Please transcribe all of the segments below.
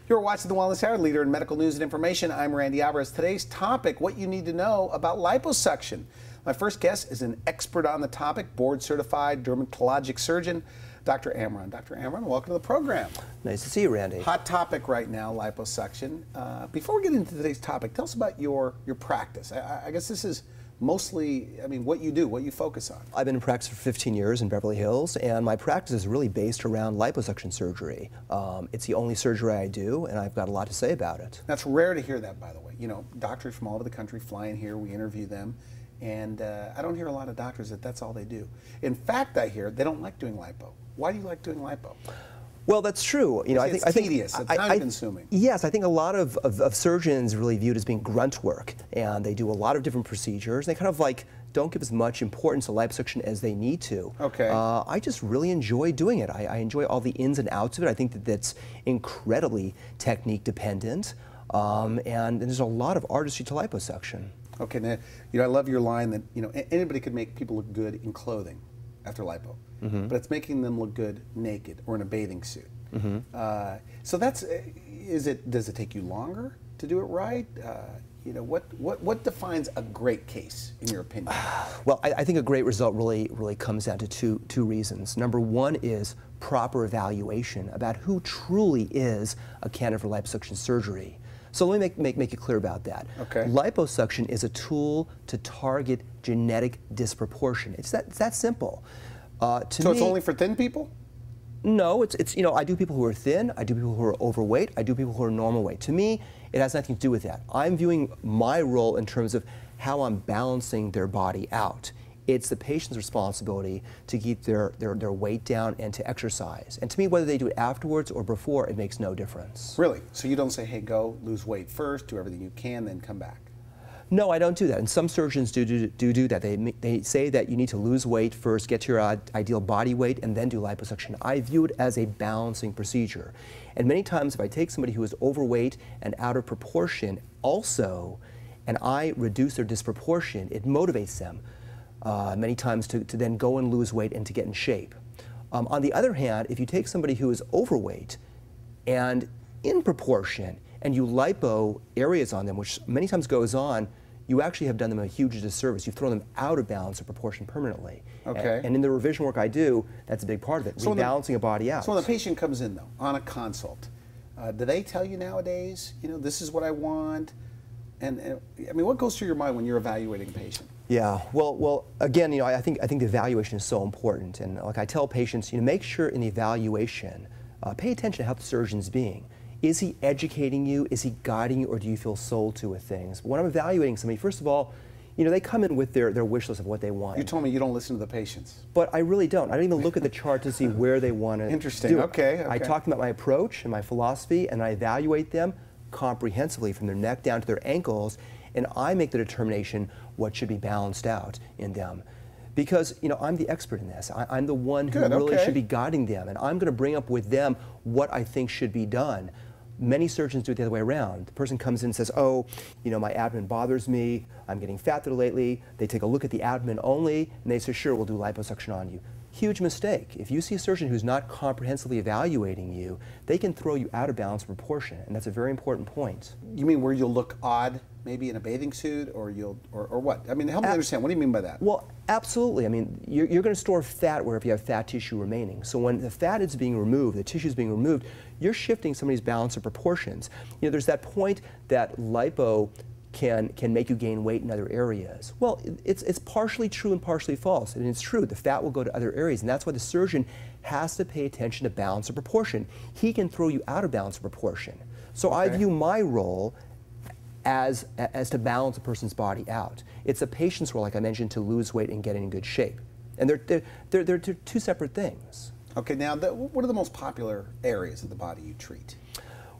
You're watching The Wellness Hour, leader in medical news and information. I'm Randy Alvarez. Today's topic, what you need to know about liposuction. My first guest is an expert on the topic, board-certified dermatologic surgeon, Dr. Amron. Dr. Amron, welcome to the program. Nice to see you, Randy. Hot topic right now, liposuction. Before we get into today's topic, tell us about your practice. I guess this is mostly, what you do, what you focus on. I've been in practice for 15 years in Beverly Hills, and my practice is really based around liposuction surgery. It's the only surgery I do, and I've got a lot to say about it. That's rare to hear that, by the way. You know, doctors from all over the country fly in here, we interview them, and I don't hear a lot of doctors that's all they do. In fact, I hear they don't like doing lipo. Why do you like doing lipo? Well, that's true. You know, I think it's tedious, it's time-consuming. Yes, I think a lot of surgeons really view it as being grunt work, and they do a lot of different procedures. They kind of like don't give as much importance to liposuction as they need to. Okay. I just really enjoy doing it. I enjoy all the ins and outs of it. I think that's incredibly technique dependent, and there's a lot of artistry to liposuction. Okay, now, you know, I love your line that, you know, anybody could make people look good in clothing after lipo, but it's making them look good naked or in a bathing suit. So that's, does it take you longer to do it right? You know, what defines a great case, in your opinion? Well, I think a great result really comes down to two reasons. Number one is proper evaluation about who truly is a candidate for liposuction surgery. So let me make it clear about that. Okay. Liposuction is a tool to target genetic disproportion. It's that simple. So it's only for thin people? No, it's you know, I do people who are thin, I do people who are overweight, I do people who are normal weight. To me, it has nothing to do with that. I'm viewing my role in terms of how I'm balancing their body out. It's the patient's responsibility to keep their weight down and to exercise. And to me, whether they do it afterwards or before, it makes no difference. Really? So you don't say, hey, go lose weight first, do everything you can, then come back? No, I don't do that. And some surgeons do that. They say that you need to lose weight first, get to your ideal body weight, and then do liposuction. I view it as a balancing procedure. And many times, if I take somebody who is overweight and out of proportion also, and I reduce their disproportion, it motivates them many times to then go and lose weight and to get in shape. On the other hand, if you take somebody who is overweight and in proportion, and you lipo areas on them, which many times goes on, you actually have done them a huge disservice. You've thrown them out of balance or proportion permanently. Okay. And in the revision work I do, that's a big part of it, so rebalancing a body out. So when the patient comes in, though, on a consult, do they tell you nowadays, you know, this is what I want? And I mean, what goes through your mind when you're evaluating a patient? Yeah, well, again, you know, I think the evaluation is so important. And like I tell patients, you know, make sure in the evaluation, pay attention to how the surgeon's being. Is he educating you? Is he guiding you? Or do you feel sold to with things? When I'm evaluating somebody, first of all, you know, they come in with their wish list of what they want. You told me you don't listen to the patients. But I really don't. I don't even look at the chart to see where they want to Interesting. do it. Okay. I talk about my approach and my philosophy, and I evaluate them comprehensively from their neck down to their ankles, and I make the determination what should be balanced out in them. Because, you know, I'm the expert in this. I'm the one who really should be guiding them, and I'm going to bring up with them what I think should be done. Many surgeons do it the other way around. The person comes in and says, oh, you know, my abdomen bothers me, I'm getting fat there lately. They take a look at the abdomen only, and they say, sure, we'll do liposuction on you. Huge mistake. If you see a surgeon who's not comprehensively evaluating you, they can throw you out of balance of proportion, and that's a very important point. You mean where you'll look odd, maybe in a bathing suit, or what? I mean, help me understand. What do you mean by that? Well, absolutely. I mean, you're going to store fat wherever you have fat tissue remaining. So when the fat is being removed, the tissue is being removed, you're shifting somebody's balance of proportions. You know, there's that point that lipo can make you gain weight in other areas. Well, it's partially true and partially false. And it's true, the fat will go to other areas, and that's why the surgeon has to pay attention to balance of proportion. He can throw you out of balance of proportion. So I view my role as to balance a person's body out. It's a patient's role, like I mentioned, to lose weight and get in good shape. And they're two separate things. Okay, now what are the most popular areas of the body you treat?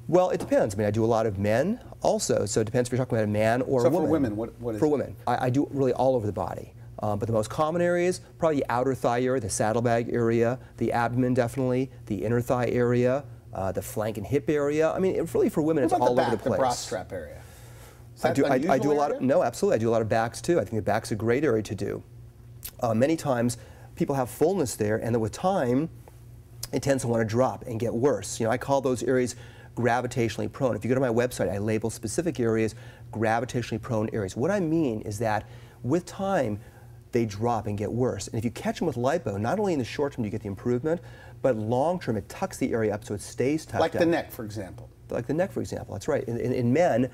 Well, it depends. I mean, I do a lot of men also, so it depends if you're talking about a man or a woman. So for women, what is For women, I do really all over the body. But the most common areas, probably the outer thigh area, the saddlebag area, the abdomen definitely, the inner thigh area, the flank and hip area. I mean, really for women, it's all over the place. The bra strap area? I do a lot of, no, absolutely. I do a lot of backs too. I think the back's a great area to do. Many times people have fullness there, and then with time, it tends to want to drop and get worse. You know, I call those areas gravitationally prone. If you go to my website, I label specific areas gravitationally prone areas. What I mean is that with time, they drop and get worse. And if you catch them with lipo, not only in the short term do you get the improvement, but long term it tucks the area up so it stays tucked up. Like the neck, for example. Like the neck, for example, that's right. In men,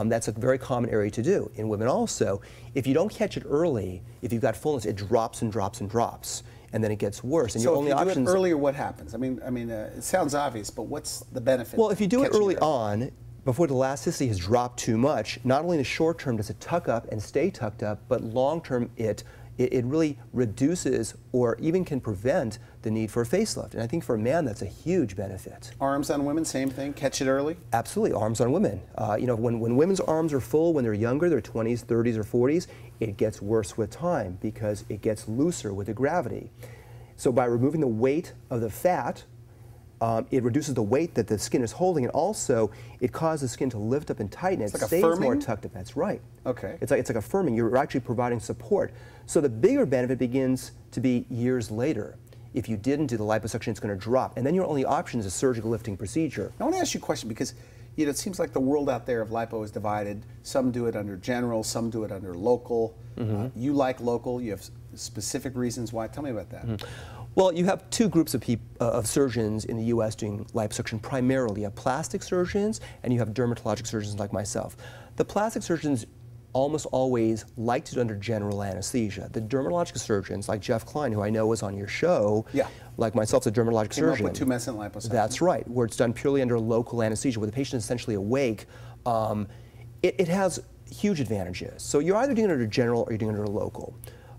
that's a very common area to do. In women also, if you don't catch it early, if you've got fullness, it drops and drops and drops, and then it gets worse. And so your only if you options. do it earlier, what happens? I mean, it sounds obvious, but what's the benefit? Well, if you do it early early on, before the elasticity has dropped too much, not only in the short term does it tuck up and stay tucked up, but long term it really reduces or even can prevent the need for a facelift. And I think for a man, that's a huge benefit. Arms on women, same thing, catch it early? Absolutely, arms on women. You know, when women's arms are full, when they're younger, their 20s, 30s, or 40s, it gets worse with time because it gets looser with the gravity. So by removing the weight of the fat, it reduces the weight that the skin is holding, and also it causes the skin to lift up and tighten. It stays more tucked up. That's right. Okay. It's like a firming. You're actually providing support. So the bigger benefit begins to be years later. If you didn't do the liposuction, it's going to drop, and then your only option is a surgical lifting procedure. I want to ask you a question because it seems like the world out there of lipo is divided. Some do it under general, some do it under local. You like local. You have specific reasons why. Tell me about that. Well, you have two groups of surgeons in the U.S. doing liposuction primarily. You have plastic surgeons and you have dermatologic surgeons like myself. The plastic surgeons almost always like to do it under general anesthesia. The dermatologic surgeons, like Jeff Klein, who I know was on your show, like myself, the dermatologic surgeon. Came up with tumescent liposuction. That's right, where it's done purely under local anesthesia, where the patient is essentially awake. It has huge advantages. So you're either doing it under general or you're doing it under local.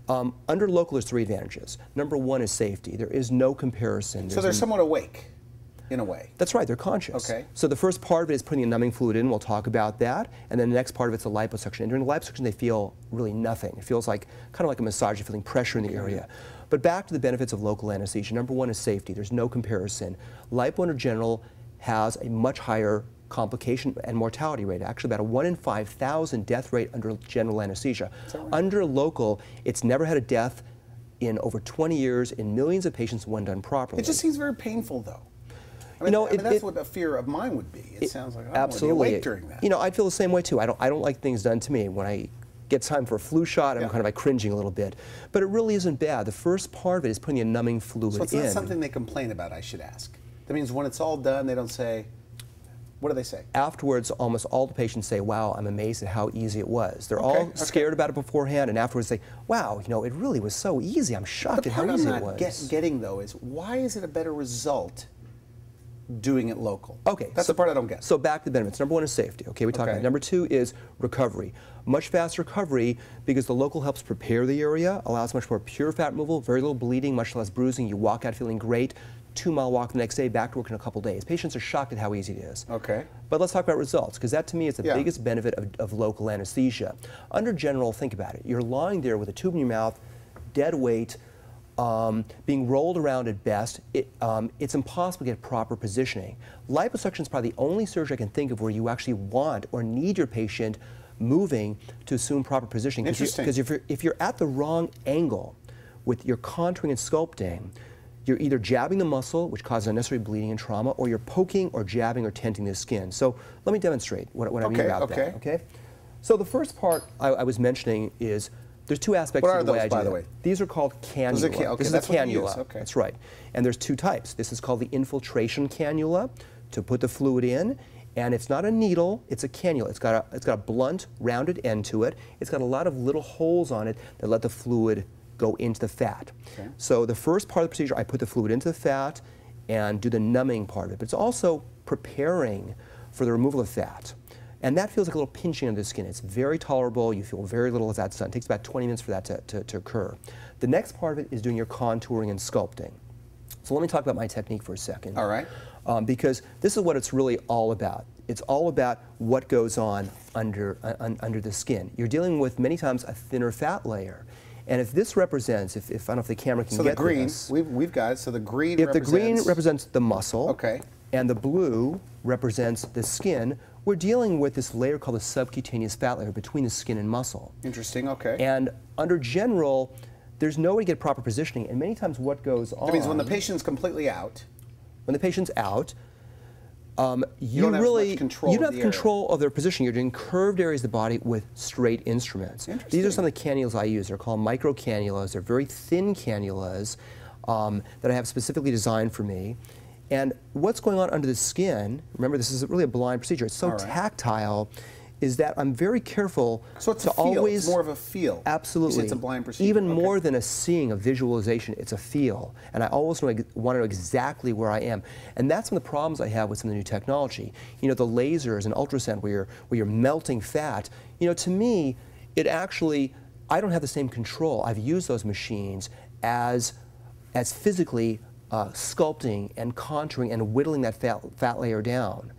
Under local, there's three advantages. Number one is safety. There is no comparison. So they're somewhat awake, in a way. That's right, they're conscious. Okay. So the first part of it is putting a numbing fluid in, we'll talk about that, and then the next part of it's the liposuction. And during the liposuction, they feel really nothing. It feels like, kind of like a massage, you're feeling pressure in the area. But back to the benefits of local anesthesia. Number one is safety. There's no comparison. Lipo under general has a much higher complication and mortality rate, actually about a 1 in 5,000 death rate under general anesthesia. Right? Under local, it's never had a death in over 20 years in millions of patients when done properly. It just seems very painful, though. I mean, that's what a fear of mine would be. It sounds like I want to be awake during that. You know, I'd feel the same way too. I don't like things done to me. When I get time for a flu shot, I'm kind of like cringing a little bit. But it really isn't bad. The first part of it is putting a numbing fluid in. So it's not something they complain about, I should ask. That means when it's all done, they don't say, what do they say? Afterwards, almost all the patients say, wow, I'm amazed at how easy it was. They're all scared about it beforehand, and afterwards say, wow, you know, it really was so easy. I'm shocked at how easy it was. The part I'm not getting, though, is why is it a better result doing it local? Okay. That's the part I don't get. So back to the benefits. Number one is safety. Okay, we talked about it. Number two is recovery. Much faster recovery because the local helps prepare the area, allows much more pure fat removal, very little bleeding, much less bruising. You walk out feeling great. 2-mile walk the next day, back to work in a couple days. Patients are shocked at how easy it is. Okay. But let's talk about results, because that to me is the biggest benefit of local anesthesia. Under general, think about it. You're lying there with a tube in your mouth, dead weight, being rolled around at best. It's impossible to get proper positioning. Liposuction is probably the only surgery I can think of where you actually want or need your patient moving to assume proper positioning. Interesting. Because if you're at the wrong angle with your contouring and sculpting, you're either jabbing the muscle, which causes unnecessary bleeding and trauma, or you're poking or jabbing or tenting the skin. So let me demonstrate what I mean about that. Okay. So the first part I was mentioning is there's two aspects of the way I do it. By the way? These are called cannula. This is a cannula. Okay. That's right. And there's two types. This is called the infiltration cannula to put the fluid in. And it's not a needle, it's a cannula. It's got a blunt, rounded end to it. It's got a lot of little holes on it that let the fluid go into the fat. Okay. So the first part of the procedure, I put the fluid into the fat and do the numbing part of it. But it's also preparing for the removal of fat. And that feels like a little pinching under the skin. It's very tolerable. You feel very little as that's done. It takes about 20 minutes for that to occur. The next part of it is doing your contouring and sculpting. So let me talk about my technique for a second. All right. Because this is what it's really all about. It's all about what goes on under the skin. You're dealing with, many times, a thinner fat layer. And if this represents, if I don't know if the camera can get green, this. we've got it. So the green If the green represents the muscle, and the blue represents the skin, we're dealing with this layer called the subcutaneous fat layer between the skin and muscle. Interesting, okay. And under general, there's no way to get proper positioning, and many times what goes on... That means when the patient's completely out... When the patient's out, you don't have really much control you don't of have the control of their position. You're doing curved areas of the body with straight instruments. These are some of the cannulas I use. They're called micro cannulas. They're very thin cannulas that I have specifically designed for me. And what's going on under the skin, remember this is really a blind procedure, it's so tactile, is that I'm very careful so it's to a feel. always... It's more of a feel. Absolutely. It's a blind procedure. Even more than a seeing, a visualization, it's a feel. And I always want to know exactly where I am. And that's one of the problems I have with some of the new technology. You know, the lasers and ultrasound where you're melting fat, you know, to me, it actually, I don't have the same control. I've used those machines as physically sculpting and contouring and whittling that fat layer down.